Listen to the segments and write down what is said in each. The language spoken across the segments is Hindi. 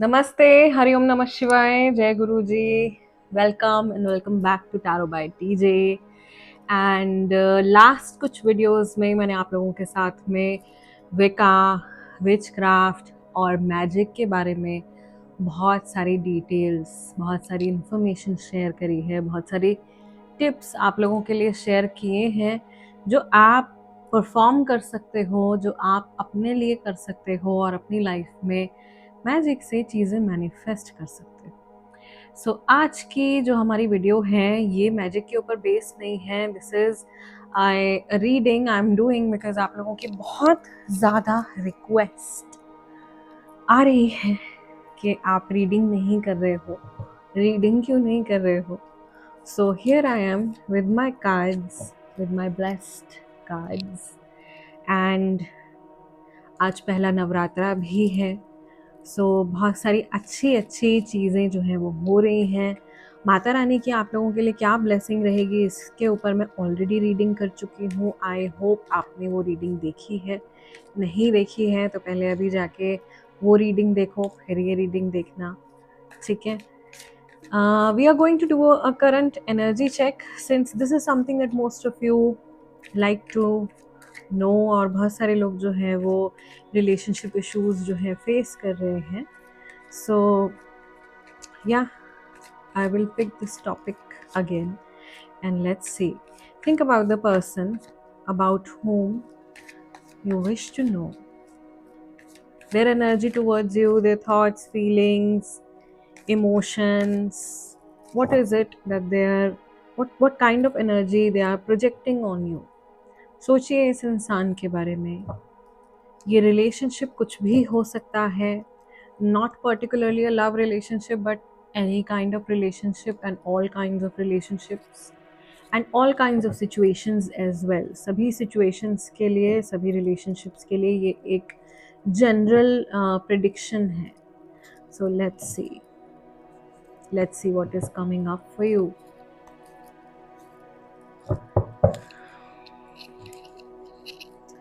नमस्ते, हरिओम नमः शिवाय, जय गुरु जी। Welcome and welcome back to tarot by TJ. And last कुछ वीडियोस में मैंने आप लोगों के साथ में विका, विचक्राफ्ट और मैजिक के बारे में बहुत सारी डिटेल्स, बहुत सारी इंफॉर्मेशन शेयर करी है, बहुत सारी टिप्स आप लोगों के लिए शेयर किए हैं जो आप परफॉर्म कर सकते हो, जो आप अपने लिए कर सकते हो और अपनी लाइफ में मैजिक से चीज़ें मैनिफेस्ट कर सकते हो। सो आज की जो हमारी वीडियो है ये मैजिक के ऊपर बेस्ड नहीं है। This is I reading I am doing because आप लोगों की बहुत ज़्यादा रिक्वेस्ट आ रही है कि आप रीडिंग नहीं कर रहे हो, रीडिंग क्यों नहीं कर रहे हो। So here I am with my cards, with my blessed cards. And आज पहला नवरात्रा भी है, बहुत सारी अच्छी अच्छी चीज़ें जो हैं वो हो रही हैं। माता रानी की आप लोगों के लिए क्या ब्लेसिंग रहेगी इसके ऊपर मैं ऑलरेडी रीडिंग कर चुकी हूँ। आई होप आपने वो रीडिंग देखी है। नहीं देखी है तो पहले अभी जाके वो रीडिंग देखो, फिर ये रीडिंग देखना, ठीक है। We are going to do a current energy check since this is something that most of you like to know, और बहुत सारे लोग जो हैं वो रिलेशनशिप इश्यूज जो है फेस कर रहे हैं। So, yeah, I will pick this topic again and let's see. Think about the person about whom you wish to know. Their energy towards you, their thoughts, feelings, emotions. What is it that what kind of energy they are projecting on you? सोचिए इस इंसान के बारे में। ये रिलेशनशिप कुछ भी हो सकता है, not particularly a love relationship but any kind of relationship and all kinds of relationships and all kinds of situations as well. सभी situations के लिए, सभी relationships के लिए ये एक general prediction है. So let's see what is coming up for you.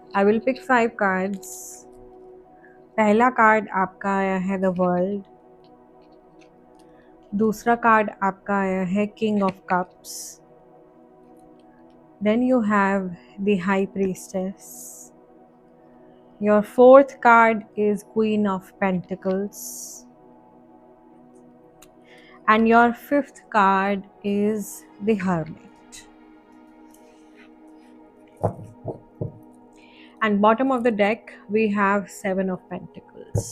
I will pick 5 cards. पहला कार्ड आपका आया है द वर्ल्ड, दूसरा कार्ड आपका आया है king of cups, then you have the high priestess, your fourth card is queen of pentacles, and your fifth card is the hermit, and bottom of the deck we have seven of pentacles.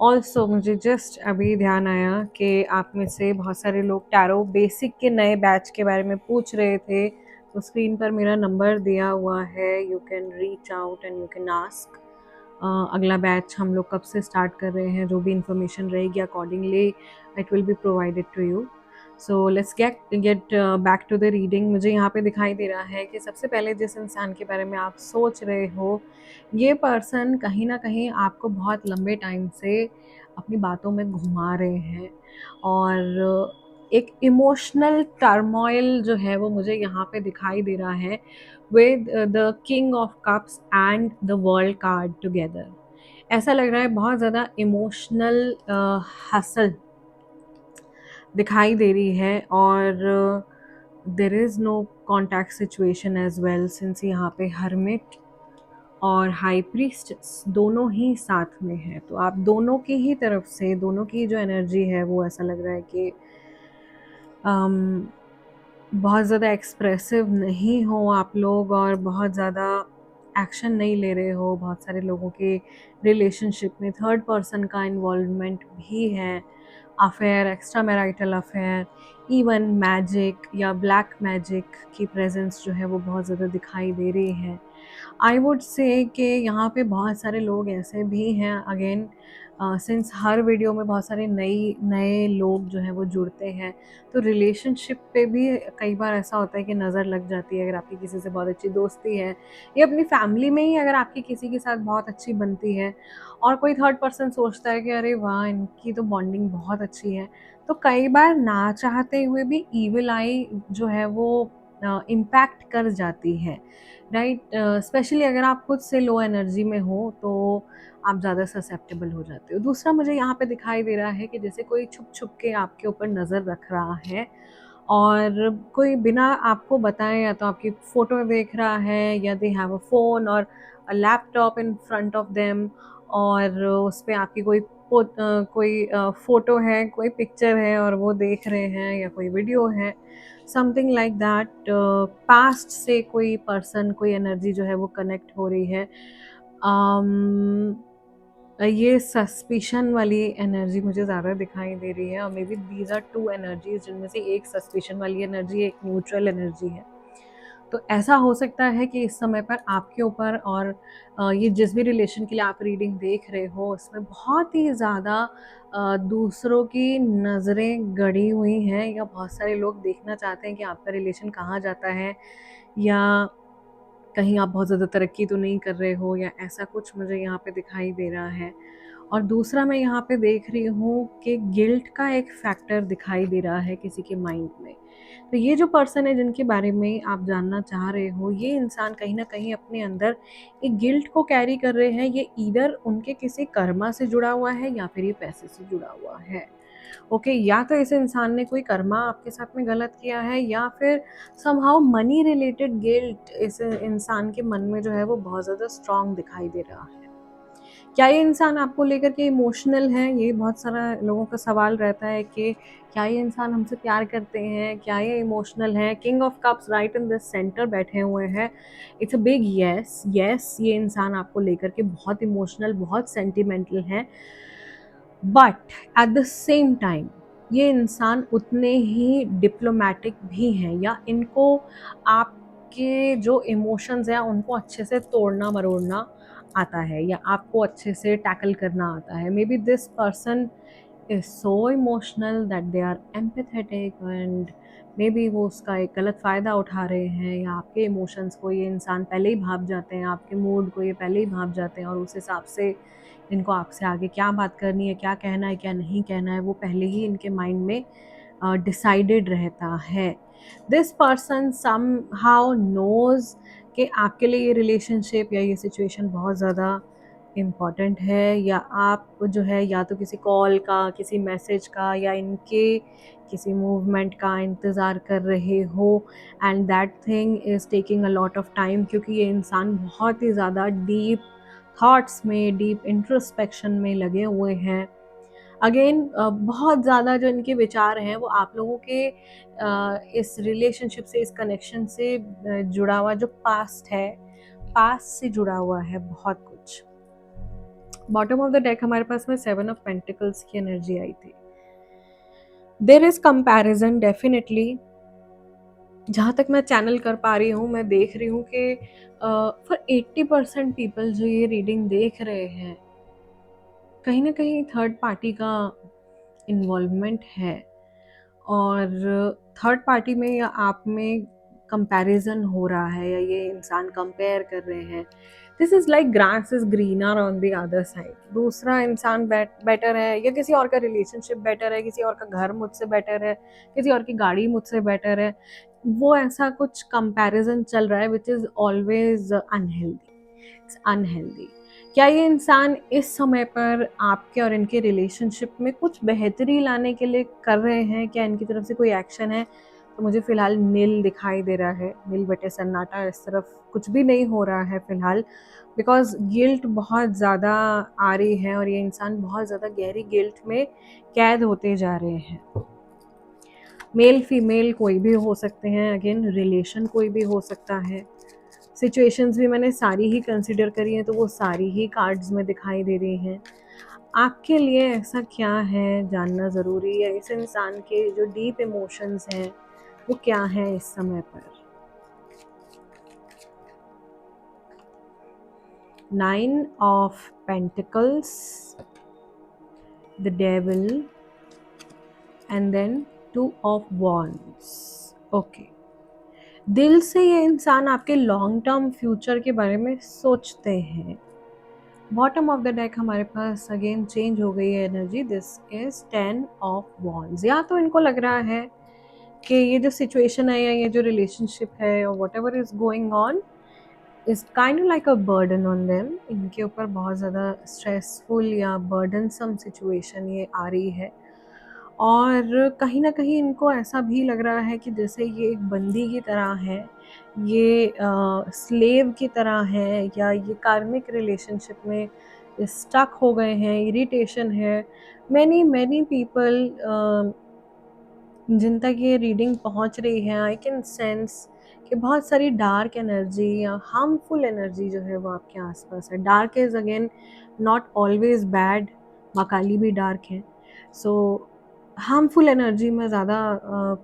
Also मुझे जस्ट अभी ध्यान आया कि आप में से बहुत सारे लोग टैरो बेसिक के नए बैच के बारे में पूछ रहे थे, तो स्क्रीन पर मेरा नंबर दिया हुआ है, you can reach out and you can ask. अगला बैच हम लोग कब से स्टार्ट कर रहे हैं, जो भी इंफॉर्मेशन रहेगी accordingly it will be provided to you. So let's get back to the reading. मुझे यहाँ पे दिखाई दे रहा है कि सबसे पहले जिस इंसान के बारे में आप सोच रहे हो, ये पर्सन कहीं ना कहीं आपको बहुत लंबे टाइम से अपनी बातों में घुमा रहे हैं, और एक इमोशनल टर्मोइल जो है वो मुझे यहाँ पे दिखाई दे रहा है with the king of cups and the world card together. ऐसा लग रहा है बहुत ज़्यादा इमोशनल हसल दिखाई दे रही है, और there is no contact situation as well since यहाँ पे हर्मिट और हाई प्रीस्टेस दोनों ही साथ में है। तो आप दोनों की ही तरफ से, दोनों की जो एनर्जी है वो ऐसा लग रहा है कि बहुत ज़्यादा एक्सप्रेसिव नहीं हो आप लोग, और बहुत ज़्यादा एक्शन नहीं ले रहे हो। बहुत सारे लोगों के रिलेशनशिप में थर्ड पर्सन का इन्वॉल्वमेंट भी है, affair, extra marital affair, even magic या ब्लैक मैजिक की प्रेजेंस जो है वो बहुत ज़्यादा दिखाई दे रही है। आई वुड से कि यहाँ पे बहुत सारे लोग ऐसे भी हैं, अगेन सिंस हर वीडियो में बहुत सारे नए लोग जो हैं वो जुड़ते हैं, तो रिलेशनशिप पे भी कई बार ऐसा होता है कि नज़र लग जाती है। अगर आपकी किसी से बहुत अच्छी दोस्ती है, या अपनी फैमिली में ही अगर आपकी किसी के साथ बहुत अच्छी बनती है, और कोई थर्ड पर्सन सोचता है कि अरे वाह इनकी तो बॉन्डिंग बहुत अच्छी है, तो कई बार ना चाहते हुए भी ईविल आई जो है वो इम्पैक्ट कर जाती है, राइट। स्पेशली अगर आप खुद से लो एनर्जी में हो, तो आप ज़्यादा ससेप्टेबल हो जाते हो। दूसरा मुझे यहाँ पे दिखाई दे रहा है कि जैसे कोई छुप छुप के आपके ऊपर नज़र रख रहा है, और कोई बिना आपको बताए या तो आपकी फ़ोटो देख रहा है, या दे हैव अ फ़ोन और a laptop in front of them, और उस पे आपकी कोई फ़ोटो है, कोई पिक्चर है और वो देख रहे हैं, या कोई वीडियो है, समथिंग लाइक दैट। पास्ट से कोई पर्सन, कोई एनर्जी जो है वो कनेक्ट हो रही है। um, ये सस्पिशन वाली एनर्जी मुझे ज़्यादा दिखाई दे रही है, और maybe these are two energies, जिनमें से एक सस्पिशन वाली एनर्जी, एक न्यूट्रल एनर्जी है। तो ऐसा हो सकता है कि इस समय पर आपके ऊपर, और ये जिस भी रिलेशन के लिए आप रीडिंग देख रहे हो, उसमें बहुत ही ज़्यादा दूसरों की नज़रें गड़ी हुई हैं, या बहुत सारे लोग देखना चाहते हैं कि आपका रिलेशन कहाँ जाता है, या कहीं आप बहुत ज़्यादा तरक्की तो नहीं कर रहे हो, या ऐसा कुछ मुझे यहाँ पे दिखाई दे रहा है। और दूसरा मैं यहाँ पे देख रही हूँ कि गिल्ट का एक फैक्टर दिखाई दे रहा है किसी के माइंड में। तो ये जो पर्सन है जिनके बारे में आप जानना चाह रहे हो, ये इंसान कहीं ना कहीं अपने अंदर एक गिल्ट को कैरी कर रहे हैं। ये ईदर उनके किसी कर्मा से जुड़ा हुआ है, या फिर ये पैसे से जुड़ा हुआ है। ओके, या तो इस इंसान ने कोई कर्मा आपके साथ में गलत किया है, या फिर समहाउ मनी रिलेटेड गिल्ट इस इंसान के मन में जो है वो बहुत ज़्यादा स्ट्रांग दिखाई दे रहा है। क्या ये इंसान आपको लेकर के इमोशनल है? ये बहुत सारा लोगों का सवाल रहता है कि क्या ये इंसान हमसे प्यार करते हैं, क्या ये इमोशनल है? King of cups right in the centre बैठे हुए हैं। It's a big yes. Yes, ये इंसान आपको लेकर के बहुत इमोशनल, बहुत सेंटिमेंटल है, but at the same time ये इंसान उतने ही डिप्लोमेटिक भी हैं, या इनको आपके जो इमोशंस हैं उनको अच्छे से तोड़ना मरोड़ना आता है, या आपको अच्छे से टैकल करना आता है। Maybe this person is so emotional that they are empathetic, and maybe वो उसका एक गलत फ़ायदा उठा रहे हैं, या आपके इमोशंस को ये इंसान पहले ही भाप जाते हैं, आपके मूड को ये पहले ही भाप जाते हैं, और उस हिसाब से इनको आपसे आगे क्या बात करनी है, क्या कहना है, क्या नहीं कहना है, वो पहले ही इनके माइंड में डिसाइडेड रहता है। This person somehow knows कि आपके लिए ये रिलेशनशिप या ये सिचुएशन बहुत ज़्यादा इम्पॉर्टेंट है, या आप जो है या तो किसी कॉल का, किसी मैसेज का, या इनके किसी मूवमेंट का इंतज़ार कर रहे हो, and that thing is taking a lot of time, क्योंकि ये इंसान बहुत ही ज़्यादा डीप थॉट्स में, डीप इंट्रोस्पेक्शन में लगे हुए हैं। अगेन बहुत ज़्यादा जो इनके विचार हैं वो आप लोगों के इस रिलेशनशिप से, इस कनेक्शन से जुड़ा हुआ जो पास्ट है, पास्ट से जुड़ा हुआ है बहुत कुछ। बॉटम ऑफ द डेक हमारे पास में 7 ऑफ पेंटिकल्स की एनर्जी आई थी। There is comparison definitely. जहाँ तक मैं चैनल कर पा रही हूँ, मैं देख रही हूँ कि फॉर 80% पीपल जो ये रीडिंग देख रहे हैं, कहीं ना कहीं थर्ड पार्टी का इन्वॉल्वमेंट है, और थर्ड पार्टी में या आप में कंपैरिजन हो रहा है, या ये इंसान कंपेयर कर रहे हैं। This is like grass is greener on the other side. दूसरा इंसान बेटर है, या किसी और का रिलेशनशिप बेटर है, किसी और का घर मुझसे बेटर है, किसी और की गाड़ी मुझसे बेटर है, वो ऐसा कुछ कंपैरिजन चल रहा है which is always unhealthy. It's unhealthy. क्या ये इंसान इस समय पर आपके और इनके रिलेशनशिप में कुछ बेहतरी लाने के लिए कर रहे हैं? क्या इनकी तरफ से कोई एक्शन है? तो मुझे फ़िलहाल नील दिखाई दे रहा है, नील बटे सन्नाटा। इस तरफ कुछ भी नहीं हो रहा है फ़िलहाल, बिकॉज़ गिल्ट बहुत ज़्यादा आ रही है, और ये इंसान बहुत ज़्यादा गहरी गिल्ट में कैद होते जा रहे हैं। मेल फीमेल कोई भी हो सकते हैं, अगेन रिलेशन कोई भी हो सकता है। सिचुएशंस भी मैंने सारी ही कंसिडर करी हैं, तो वो सारी ही कार्ड्स में दिखाई दे रही हैं। आपके लिए ऐसा क्या है जानना ज़रूरी है? इस इंसान के जो डीप इमोशंस हैं वो क्या हैं इस समय पर? 9 of pentacles, the devil, and then 2 of wands. Okay, दिल से ये इंसान आपके लॉन्ग टर्म फ्यूचर के बारे में सोचते हैं। बॉटम ऑफ द डेक हमारे पास अगेन चेंज हो गई है energy. This is 10 of wands. या तो इनको लग रहा है कि ये जो सिचुएशन है, या ये जो रिलेशनशिप है, और what ever is going on, is kind of like a burden on them. इनके ऊपर बहुत ज़्यादा स्ट्रेसफुल या बर्डनसम सिचुएशन ये आ रही है, और कहीं न कहीं इनको ऐसा भी लग रहा है कि जैसे ये एक बंदी की तरह है, ये स्लेव की तरह है, या ये कार्मिक रिलेशनशिप में स्टक हो गए हैं, इरिटेशन है। मैनी पीपल जिन तक ये रीडिंग पहुंच रही है, आई कैन सेंस कि बहुत सारी डार्क एनर्जी या हार्मफुल एनर्जी जो है वो आपके आसपास है। Dark is again not always bad, Maa Kali भी डार्क है। सो हार्मफुल एनर्जी मैं ज़्यादा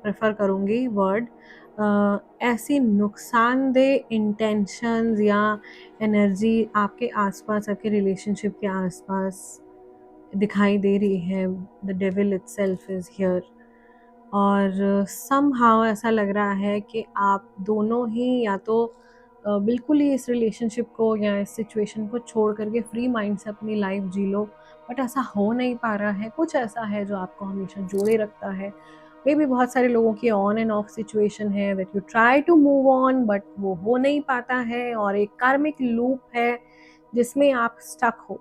प्रेफर करूँगी वर्ड। ऐसी नुकसानदेह इंटेंशंस या एनर्जी आपके आसपास, आपके रिलेशनशिप के आसपास दिखाई दे रही है। The devil itself is here, और समहाउ ऐसा लग रहा है कि आप दोनों ही या तो बिल्कुल ही इस रिलेशनशिप को या इस सिचुएशन को छोड़ करके फ्री माइंड से अपनी लाइफ जी लो, बट ऐसा हो नहीं पा रहा है। कुछ ऐसा है जो आपको हमेशा जोड़े रखता है। मे भी बहुत सारे लोगों की ऑन एंड ऑफ सिचुएशन है that you try to move on, but वो हो नहीं पाता है, और एक कार्मिक लूप है जिसमें आप स्टक हो।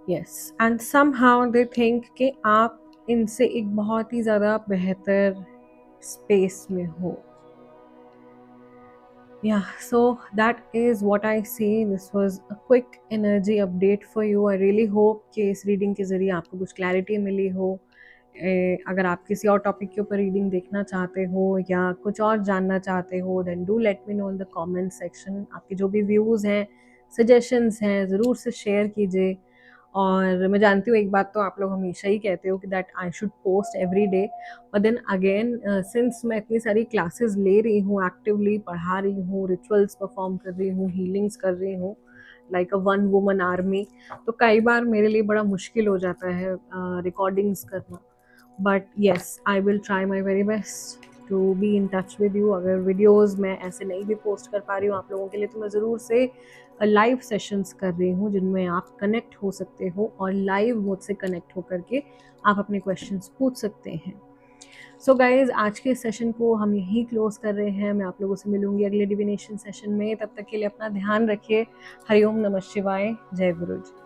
Yes, and somehow they think कि आप इनसे एक बहुत ही ज़्यादा बेहतर स्पेस में हो। Yeah, so that is what I see. This was a quick energy update for you. I really hope कि इस रीडिंग के ज़रिए आपको कुछ क्लैरिटी मिली हो। अगर आप किसी और टॉपिक के ऊपर रीडिंग देखना चाहते हो या कुछ और जानना चाहते हो, then do let me know in the comment section. आपके जो भी व्यूज़ हैं, सजेशंस हैं, ज़रूर से शेयर कीजिए। और मैं जानती हूँ एक बात तो आप लोग हमेशा ही कहते हो कि that I should post every day, but then again since मैं इतनी सारी क्लासेस ले रही हूँ, एक्टिवली पढ़ा रही हूँ, रिचुअल्स परफॉर्म कर रही हूँ, हीलिंग्स कर रही हूँ, like a one woman army, तो कई बार मेरे लिए बड़ा मुश्किल हो जाता है रिकॉर्डिंग्स करना। But yes, I will try my very best to be in touch with you. अगर वीडियोज़ मैं ऐसे नहीं भी पोस्ट कर पा रही हूँ आप लोगों के लिए, तो मैं ज़रूर से लाइव सेशंस कर रही हूँ जिनमें आप कनेक्ट हो सकते हो, और लाइव मुझसे कनेक्ट होकर के आप अपने क्वेश्चंस पूछ सकते हैं। सो गाइज, आज के सेशन को हम यहीं क्लोज कर रहे हैं। मैं आप लोगों से मिलूंगी अगले डिविनेशन सेशन में। तब तक के लिए अपना ध्यान रखिए। हरिओम नमः शिवाय। जय गुरु जी।